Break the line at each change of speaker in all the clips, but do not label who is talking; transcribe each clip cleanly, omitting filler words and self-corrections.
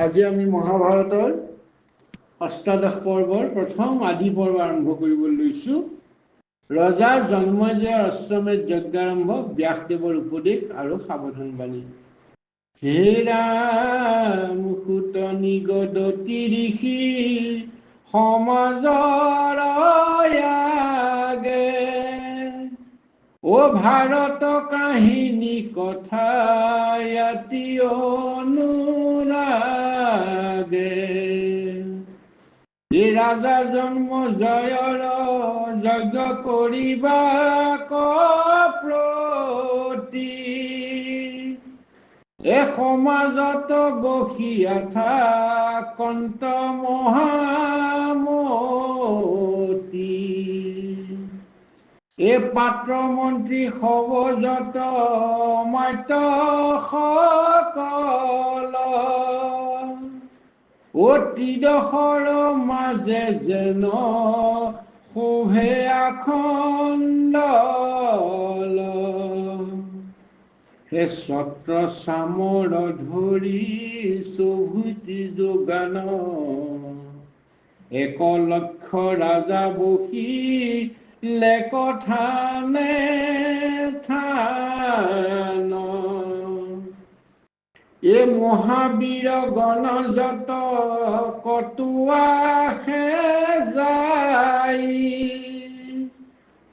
আজি আমি মহাভাৰতৰ অষ্টাদশ পৰ্বৰ প্ৰথম আদি পৰ্ব আৰম্ভ কৰিবলৈ লৈছোঁ। ৰজা জন্মজয়ৰ অশ্বমেধ যজ্ঞাৰম্ভ, ব্যাসদেৱৰ উপদেশ আৰু সাৱধানবাণী। হে ৰাম সুত নিগদতি ঋষি সমাজৰ আগে, ও ভাৰত কাহিনী কথা ইয়াতি অনুৰাগে। এই ৰাজা জন্ম জয়ৰ যজ্ঞ কৰিবা প্ৰতি, এ সমাজত বসিয়া থাকন্ত মহামতি। এ পাত্ৰ মন্ত্ৰী সবজত মাত্য সকল, ত্ৰিদশৰ মাজে যেন শোভে আখণ্ডল। হে ছত্ৰ চামৰ ধৰি শোভিতি যোগান, এক লক্ষ ৰাজা বহি লেকথানে থান। এ মহাবীৰ গণ যত কটুৱাহে যাই,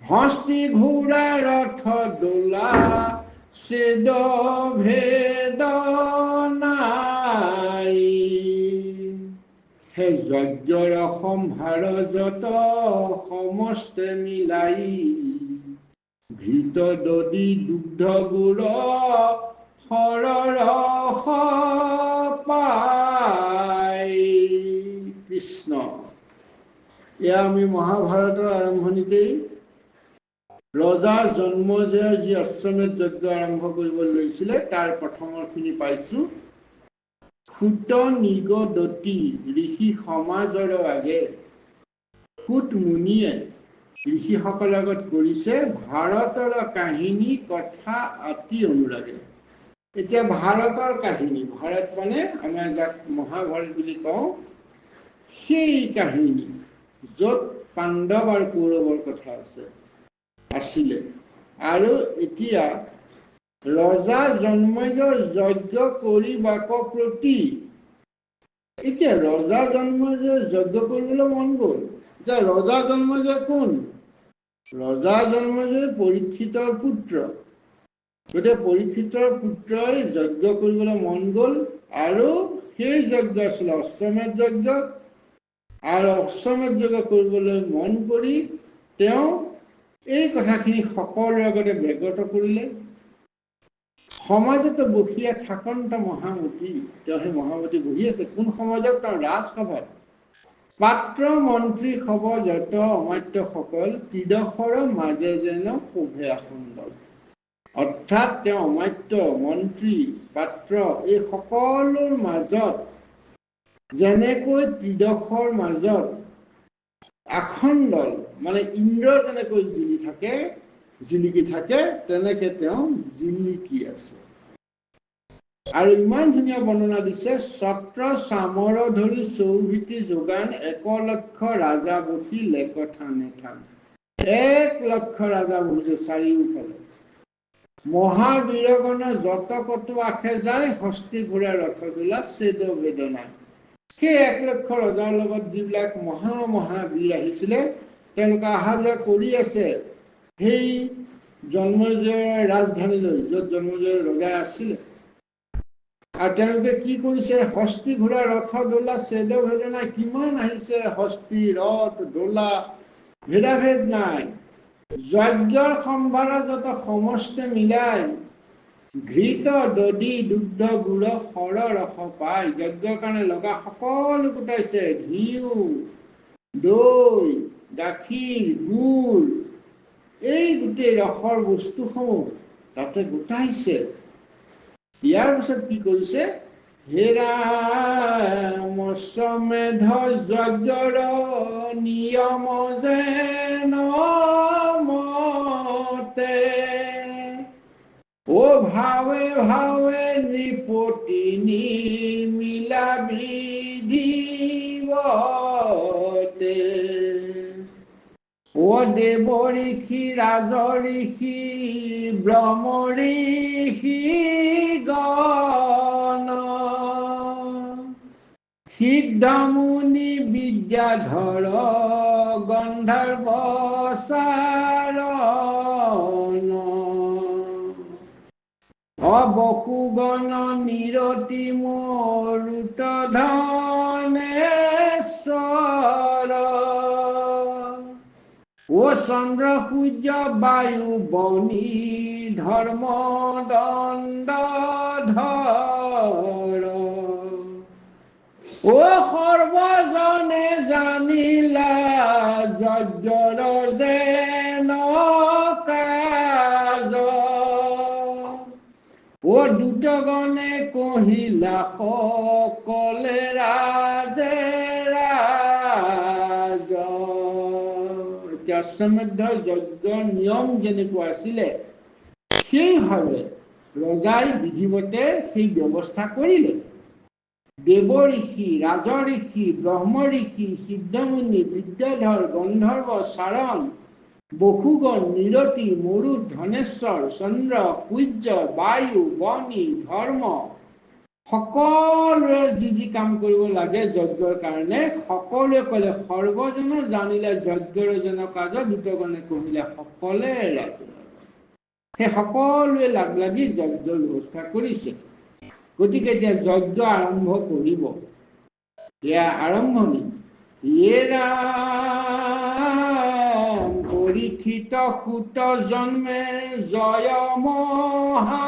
হস্তি ঘোঁৰা ৰথ দোলা ছেদ ভেদ নাই। হে যজ্ঞৰ সম্ভাৰ যত সমস্তে মিলাই, ঘৃত দধি দুগ্ধ গুড় সৰৰস পাই। কৃষ্ণ। এয়া আমি মহাভাৰতৰ আৰম্ভণিতেই ৰজা জন্মজয়ে যি অশ্বমেধ যজ্ঞ আৰম্ভ কৰিবলৈ লৈছিলে তাৰ প্ৰথমৰখিনি পাইছোঁ। সুত নিগদতি ঋষি সমাজৰ আগে, সুত মুনিয়ে ঋষিসকলৰ আগত কৰিছে ভাৰতৰ কাহিনী কথা অতি অনুৰাগে। এতিয়া ভাৰতৰ কাহিনী, ভাৰত মানে আমাৰ যাক মহাভাৰত বুলি কওঁ, সেই কাহিনী য'ত পাণ্ডৱ আৰু কৌৰৱৰ কথা আছিলে। আৰু এতিয়া ৰজা জন্মজয়ৰ যজ্ঞ কৰিবাক প্ৰতি, এতিয়া ৰজা জন্মজয় যজ্ঞ কৰিবলৈ মন গ'ল। এতিয়া ৰজা জন্মজয় কোন? ৰজা জন্মজয় পৰীক্ষিতৰ পুত্ৰ। গতিকে পৰীক্ষিতৰ পুত্ৰই যজ্ঞ কৰিবলৈ মন গ'ল, আৰু সেই যজ্ঞ আছিলে অশ্বমেধ যজ্ঞ। আৰু অশ্বমেধ যজ্ঞ কৰিবলৈ মন কৰি তেওঁ এই কথাখিনি সকলোৰে আগতে বেগত কৰিলে। সমাজত বহিয়া থাকন্ত মহামতি, তেওঁ সেই মহামতি বহি আছে কোন সমাজত? তেওঁ ৰাজসভাত। পাত্ৰ মন্ত্ৰী সবজত অমাত্য সকল, ত্ৰিদশৰ মাজে যেন শোভে আখণ্ডল। অৰ্থাৎ তেওঁ অমাত্য, মন্ত্ৰী, পাত্ৰ এই সকলোৰ মাজত যেনেকৈ ত্ৰিদশৰ মাজত আখণ্ডল মানে ইন্দ্ৰ যেনেকৈ জিলিকি থাকে তেনেকে তেওঁ জিলিকি আছে। আৰু ইমান ধুনীয়া বৰ্ণনা দিছে, ছত্ৰ চামৰ ধৰি চৌভিতি যোগান, এক লক্ষ ৰাজা বহি লেকথানে থান। 1 লক্ষ ৰাজা বহিছে চাৰিওফালে। মহাবীৰগণ যত কতো আখে যায়, হস্তি ঘোঁৰা ৰথ দোলা ছেদ ভেদ নাই। সেই 1 লক্ষ ৰজাৰ লগত যিবিলাক মহাবীৰ আহিছিলে, তেওঁলোকে অহা যোৱা কৰি আছে সেই জন্মজয়ৰ ৰাজধানীলৈ, য'ত জন্মজয়ৰ ৰজা আছিলে। আৰু তেওঁলোকে কি কৰিছে? হস্তি ঘোঁৰা ৰথ দোলা ছেদ ভেদ নাই। কিমান আহিছে হস্তি, ৰথ, দোলা, ভেদাভেদ নাই। যজ্ঞৰ সম্ভাৰ যত সমস্তে মিলাই, ঘৃত দধি দুগ্ধ গুড় সৰৰস পাই। যজ্ঞৰ কাৰণে লগা সকলো গোটাইছে, ঘিউ, দৈ, গাখীৰ, গুড়, এই গোটেই ৰসৰ বস্তুসমূহ তাতে গোটাইছে। ইয়াৰ পিছত কি কৰিছে? হে ৰাম অশ্বমেধ যজ্ঞৰ নিয়ম যেন মতে, ও ভাৱে ভাৱে নৃপতি নিৰ্মিলা বিধিবতে ও দেৱ ঋষি ৰাজ ঋষি ব্ৰহ্ম ঋষি গণ সিদ্ধমুনি বিদ্যাধৰ গন্ধৰ্ব চাৰণ অবসুগণ নিৰতি মৰুত ধনেশ্বৰ ও চন্দ্ৰ সূৰ্য বায়ু বনি ধৰ্ম দণ্ডধৰ ও সৰ্বজনে জানিলা যজ্ঞৰ যেন কাজ ও দুতগণে কহিলা সকলে ৰাজে ৰাজ অশ্বমেধ যজ্ঞৰ নিয়ম যেনেকুৱা আছিলে সেইভাৱে ৰজাই বিধিমতে সেই ব্যৱস্থা কৰিলে। দেৱ ঋষি ৰাজ ঋষি ব্ৰহ্ম ঋষি সিদ্ধমুনি বিদ্যাধৰ গন্ধৰ্ব চাৰণ বসুগণ নিৰতি মৰু ধনেশ্বৰ চন্দ্ৰ সূৰ্য বায়ু বনি ধৰ্ম সকলোৱে যি কাম কৰিব লাগে যজ্ঞৰ কাৰণে সকলোৱে ক'লে। সৰ্বজনে জানিলে যজ্ঞৰ জন কাজ দুতগণে কহিলে সকলে ৰাজে। সেই সকলোৱে লাগ লাগি যজ্ঞৰ ব্যৱস্থা কৰিছে। গতিকে এতিয়া যজ্ঞ আৰম্ভ কৰিব। এয়া আৰম্ভণি। পৰীক্ষিত সুত জন্মে জয় মহাবীৰ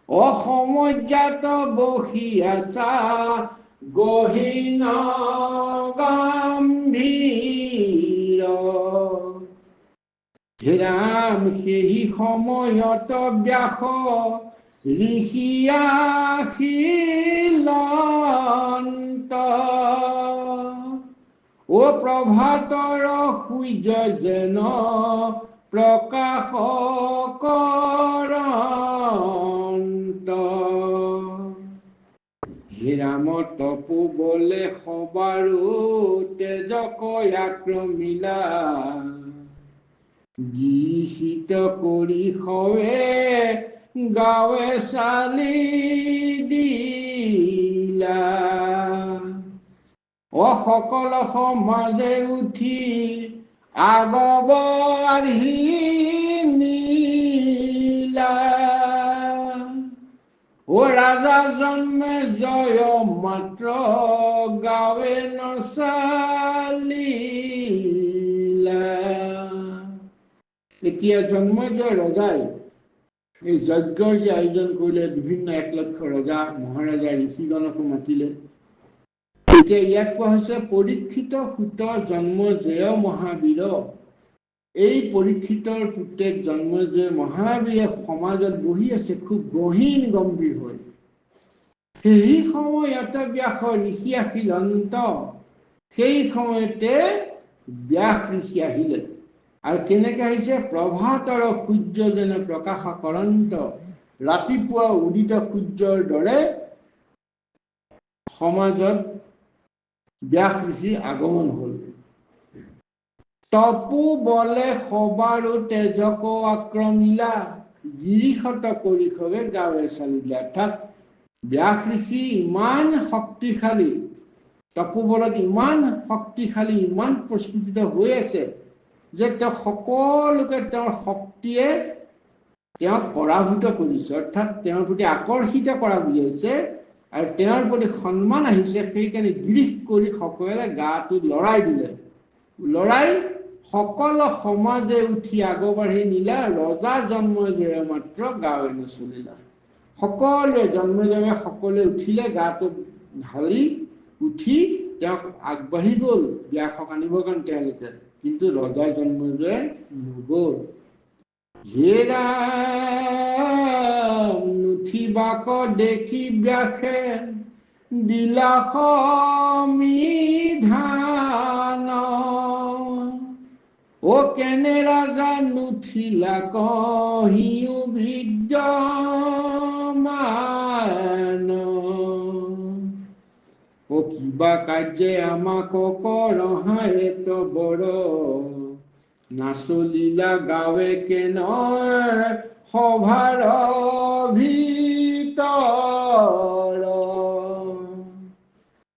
অসমজ্ঞাত বহি আছা গহীন গম্ভীৰ হে ৰাম সেই সময়ত ব্যাস ঋষি আহিলন্ত ও প্ৰভাতৰ সূৰ্য যেন প্ৰকাশ কৰন্ত হে ৰাম তপু বলে সবাৰো তেজক আক্ৰমিলা গীষিত কৰি সৱে গাৱে চালি দিলা ও সকল সমাজে উঠি আগবাঢ়ি নিলা ও ৰাজা জন্মে জয় মাত্ৰ গাৱে নচালিলা। এতিয়া জন্মজয় ৰজাই এই যজ্ঞৰ যে আয়োজন কৰিলে, বিভিন্ন 1 লক্ষ ৰজা মহাৰাজা ঋষিগণকো মাতিলে। এতিয়া ইয়াত কোৱা হৈছে পৰীক্ষিত সুত জন্মজয় মহাবীৰ। এই পৰীক্ষিতৰ পুতেক জন্মজয় মহাবীৰে সমাজত বহি আছে খুব গহীন গম্ভীৰ হৈ। সেই সময়ত ব্যাস ঋষি আহিলন্ত, সেই সময়তে ব্যাস ঋষি আহিলে। আৰু কেনেকৈ আহিছে? প্ৰভাতৰ সূৰ্য যেনে প্ৰকাশ কৰন্ত, ৰাতিপুৱা উদিত সূৰ্যৰ দৰে সমাজত ব্যাস ঋষিৰ আগমন হ'ল। তপু বলে সবাৰো তেজক আক্ৰমিলা গিৰিশত কৰি সৱে গাৱে চালিলা। অৰ্থাৎ ব্যাস ঋষি ইমান শক্তিশালী, তপোবলত ইমান শক্তিশালী, ইমান প্ৰস্ফুটিত হৈ আছে যে তেওঁ সকলোকে তেওঁৰ শক্তিয়ে তেওঁক পৰাভূত কৰিছে। অৰ্থাৎ তেওঁৰ প্ৰতি আকৰ্ষিত কৰা বুজাইছে। আৰু তেওঁৰ প্ৰতি সন্মান আহিছে, সেইকাৰণে গিৰিশ কৰি সকলোৱে গাটো লৰাই দিলে। লৰাই সকলো সমাজে উঠি আগবাঢ়ি নিলা ৰজা জন্মজয় মাত্ৰ গাৱে নচলিলা। সকলোৱে জন্মজয়ে সকলোৱে উঠিলে, গাটো ঢালি উঠি তেওঁক আগবাঢ়ি গ'ল ব্যাসক আনিবৰ কাৰণে তেওঁলোকে, কিন্তু ৰজা জন্মজয়ে নগ'ল। হে ৰাম নুঠিবাক দেখি ব্যাসে দিলা সমিধান ও কেনে ৰাজা নুঠিলা কহিও বিদ্যমান, ও কিবা কাৰ্যে আমাক কৰহায় তো বড়, নাচলিলা গাঁৱে কেনৰ সভাৰ ভিতৰ।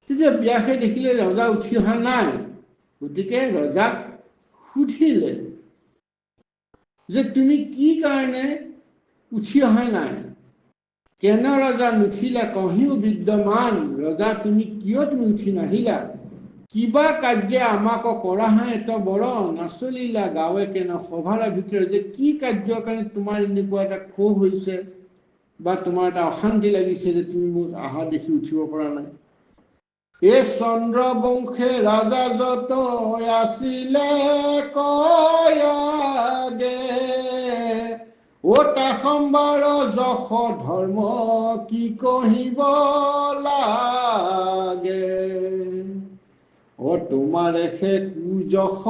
তেতিয়া ব্যাসে দেখিলে ৰজা উঠি অহা নাই, গতিকে ৰজাক সুধিলে যে তুমি কি কাৰণে উঠি অহা নাই, কেনে ৰজা নুঠিলা কহিও বিদ্যমান, ৰজা তুমি কিয় তুমি উঠি নাহিলা, কিবা কাৰ্যে আমাক কৰাহায় এত বড়, নাচলিলা গাঁৱে কেন সভাৰ ভিতৰত, যে কি কাৰ্যৰ কাৰণে তোমাৰ এনেকুৱা এটা ক্ষোভ হৈছে বা তোমাৰ এটা অশান্তি লাগিছে যে তুমি মোক আহা দেখি উঠিব পৰা নাই। এ চন্দ্ৰবংশে ৰাজা যত আছিলে কয়াগে, ও তেসম্বাৰ যশ ধৰ্ম কি কহিব লাগে, ও তোমাৰে সে কুযশ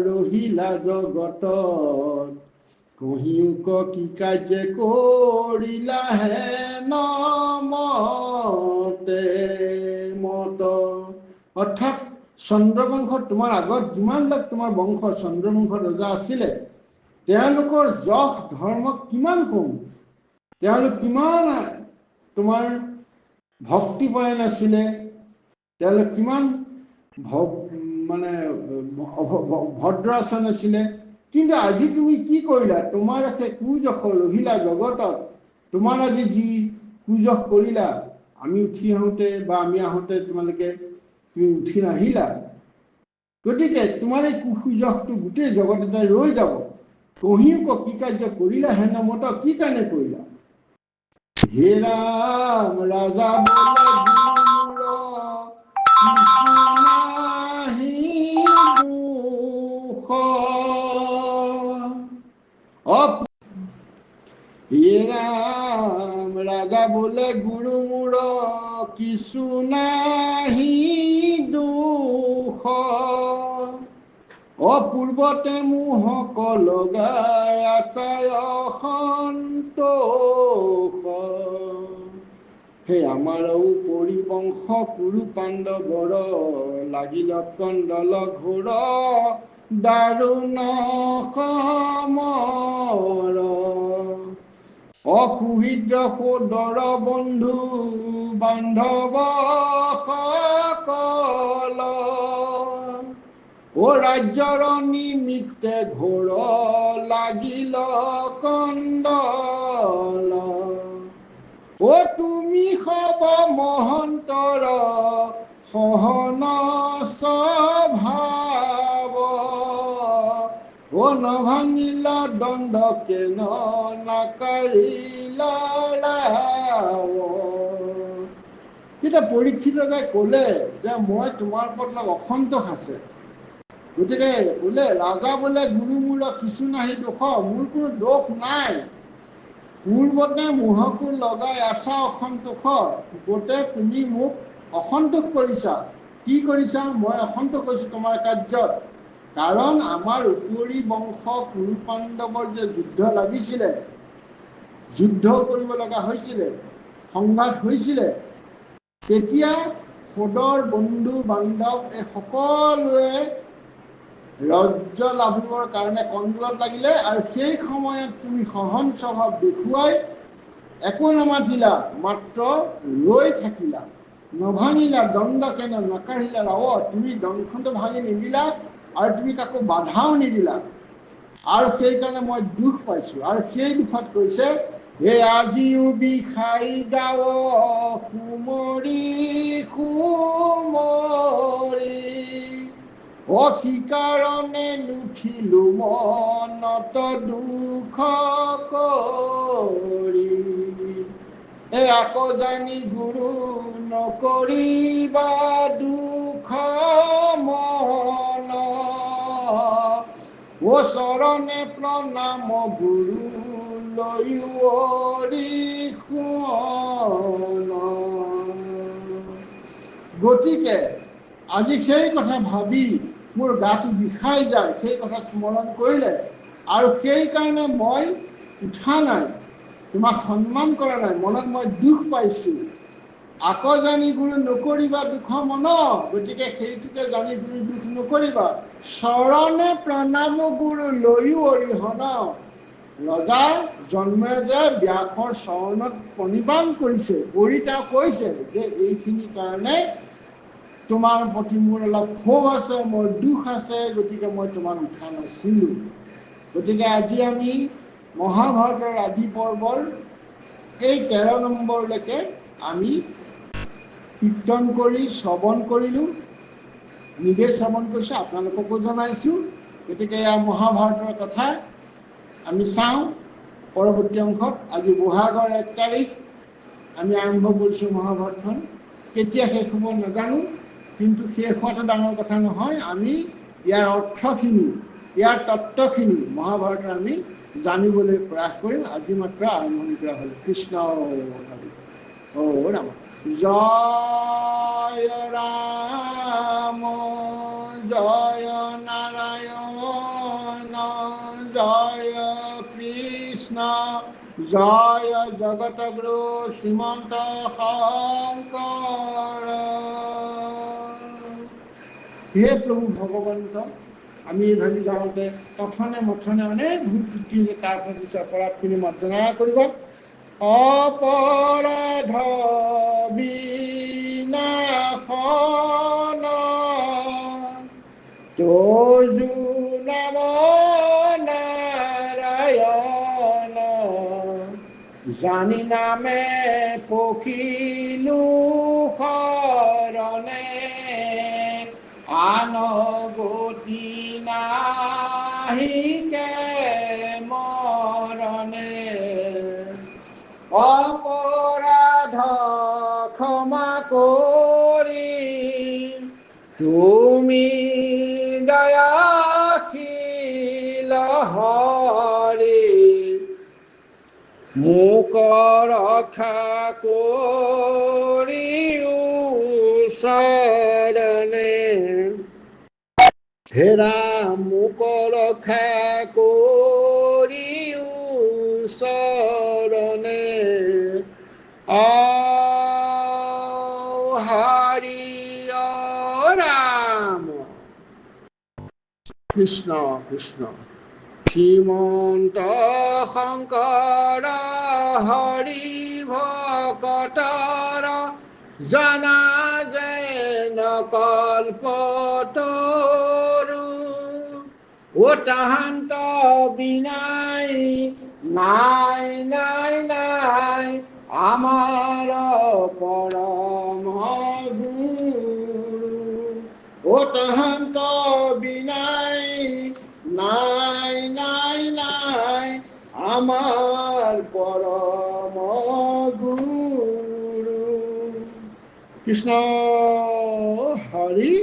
ৰহিলা জগতত, কহিউক কি কাৰ্যে কৰিলা হেন মতে মত। অৰ্থাৎ চন্দ্ৰবংশ, তোমাৰ আগত যিমানবিলাক তোমাৰ বংশ চন্দ্ৰবংশৰ ৰজা আছিলে, তেওঁলোকৰ যশ ধৰ্ম কিমান কম, তেওঁলোক কিমান তোমাৰ ভক্তিপৰায়ণ আছিলে, তেওঁলোক কিমান মানে ভদ্ৰ আচৰণ আছিলে, কিন্তু আজি তুমি কি কৰিলা, তোমাৰ সেই কুযশ ৰহিলা জগতত, তোমাৰ আজি যি কুযশ কৰিলা, আমি উঠি আহোঁতে বা আমি আহোঁতে তোমালোকে তুমি উঠি নাহিলা, গতিকে তোমাৰ এই কুযশটো গোটেই জগততে ৰৈ যাব, কহিও কি কাৰ্য কৰিলা হেন মত, কি কাৰণে কৰিলা। হে ৰাম ৰাজা বোলে গুৰুৰ নাহি দুখ, হে ৰাম ৰাজা বোলে গুৰু মোৰ কিছু নাহি দুখ, পূৰ্বতে মোহক লগাই আছায় সন্তোষ, হে আমাৰো পৰিবংশ কুৰু পাণ্ডৱৰ, লাগিল কণ্ডল ঘোৰ দাৰুণ সমৰ, অসুহৃদ সোদৰ বন্ধু বান্ধৱ সকল, ও ৰাজ্যৰ নিমিত্তে ঘোৰ লাগিল কণ্ডল, ও তুমি সব মহন্তৰ সহন স্বভাৱ, ও নভাঙিলা দণ্ড কেন নাকাৰিলা ৰাৱ। তেতিয়া পৰীক্ষিতে ক'লে যে মই তোমাৰ ওপৰত অলপ অসন্তোষ আছে, গতিকে বোলে ৰাজা বোলে গুৰু মোৰ কিছু নাহি দোষ, মোৰ কোনো দোষ নাই, পূৰ্বতে মোহকো লগাই আছা অসন্তোষ, গোটেই তুমি মোক অসন্তোষ কৰিছা, কি কৰিছা, মই অসন্তোষ হৈছোঁ তোমাৰ কাৰ্যত, কাৰণ আমাৰ উপৰি বংশ কুৰু পাণ্ডৱৰ যে যুদ্ধ লাগিছিলে, যুদ্ধ কৰিব লগা হৈছিলে, সংঘাত হৈছিলে, তেতিয়া সদৰ বন্ধু বান্ধৱ এই সকলোৱে ৰাজ্য লাভিবৰ কাৰণে কণ্ডলত লাগিলে, আৰু সেই সময়ত তুমি সহন স্বভাৱ দেখুৱাই একো নামাতিলা, মাত্ৰ ৰৈ থাকিলা, নভাঙিলা দণ্ড কেন নাকাঢ়িলা ৰাৱ, তুমি দণ্ডখনটো ভাঙি নিদিলা আৰু তুমি কাকো বাধাও নিদিলা, আৰু সেইকাৰণে মই দুখ পাইছোঁ। আৰু সেই দুখত কৈছে, হে আজিও বিষাই গাৱ সুমৰি সুমৰি, অসিকাৰণে নুঠিলো মনত দুখ কৰি, এই আকৌ জানি গুৰু নকৰিবা দুখ মন, ও চৰণে প্ৰণাম গুৰু লৈয়ৰি শুৱন। গতিকে আজি সেই কথা ভাবি মোৰ গাটো বিষাই যায় সেই কথা স্মৰণ কৰিলে, আৰু সেইকাৰণে মই উঠা নাই, তোমাক সন্মান কৰা নাই, মনত মই দুখ পাইছোঁ। আকৌ জানি গুৰু নকৰিবা দুখ মন, গতিকে সেইটোকে জানি গুৰু দুখ নকৰিবা। চৰণে প্ৰণাম গুৰু লৈও অৰিহণ, ৰজাৰ জন্মে যে ব্যাসৰ চৰণত প্ৰণিপাত কৰিছে, কৰি তেওঁ কৈছে যে এইখিনি কাৰণে তোমাৰ প্ৰতি মোৰ অলপ ক্ষোভ আছে, মোৰ দুখ আছে, গতিকে মই তোমাক উঠা নাছিলোঁ। গতিকে আজি আমি মহাভাৰতৰ আদি পৰ্বৰ এই 13 নম্বৰলৈকে আমি কীৰ্তন কৰি শ্ৰৱণ কৰিলোঁ, নিজে শ্ৰৱণ কৰিছোঁ, আপোনালোককো জনাইছোঁ। গতিকে এয়া মহাভাৰতৰ কথা আমি চাওঁ পৰৱৰ্তী অংশত। আজি ব'হাগৰ 1 তাৰিখ আমি আৰম্ভ কৰিছোঁ মহাভাৰতখন। কেতিয়া শেষ হ'ব নাজানো, কিন্তু শেষ হোৱাটো ডাঙৰ কথা নহয়। আমি ইয়াৰ অৰ্থখিনি, ইয়াৰ তত্ত্বখিনি মহাভাৰতৰ আমি জানিবলৈ প্ৰয়াস কৰিম। আজি মাত্ৰ আৰম্ভণি কৰা হ'ল। কৃষ্ণ ৰাম। জয় ৰাম জয় নাৰায়ণ জয় কৃষ্ণ জয় জগতগুৰু শ্ৰীমন্ত শংকৰ। হে প্ৰভু ভগৱন্ত, আমি ভাবি যাওঁতে কথনে মথনে অনেক ভুল ত্ৰুটি, তাৰ পিছত অপৰাধখিনি মাৰ্জনা কৰিব। অপৰাধ বিনাশন তজু নাম নাৰায়ণ, জানি নামে পখিলো শৰণে, আন গতি নাহিকে মৰণে। অপৰাধ ক্ষমা কৰি তুমি দয়াশীল হৰি, মোক ৰক্ষা কৰিও শৰণে। হে ৰাম মোক ৰক্ষা কৰিও শৰণে, হৰি ৰাম। কৃষ্ণ কৃষ্ণ। শ্ৰীমন্ত শংকৰ হৰি ভকতৰ, জানা যেন কল্পতৰু, ও তাহান্ত বিনাই নাই নাই নাই, আমাৰ পৰম গুৰু। ও তাহান্ত বিনাই নাই নাই নাই, আমাৰ পৰম গুৰু। কৃষ্ণ হৰি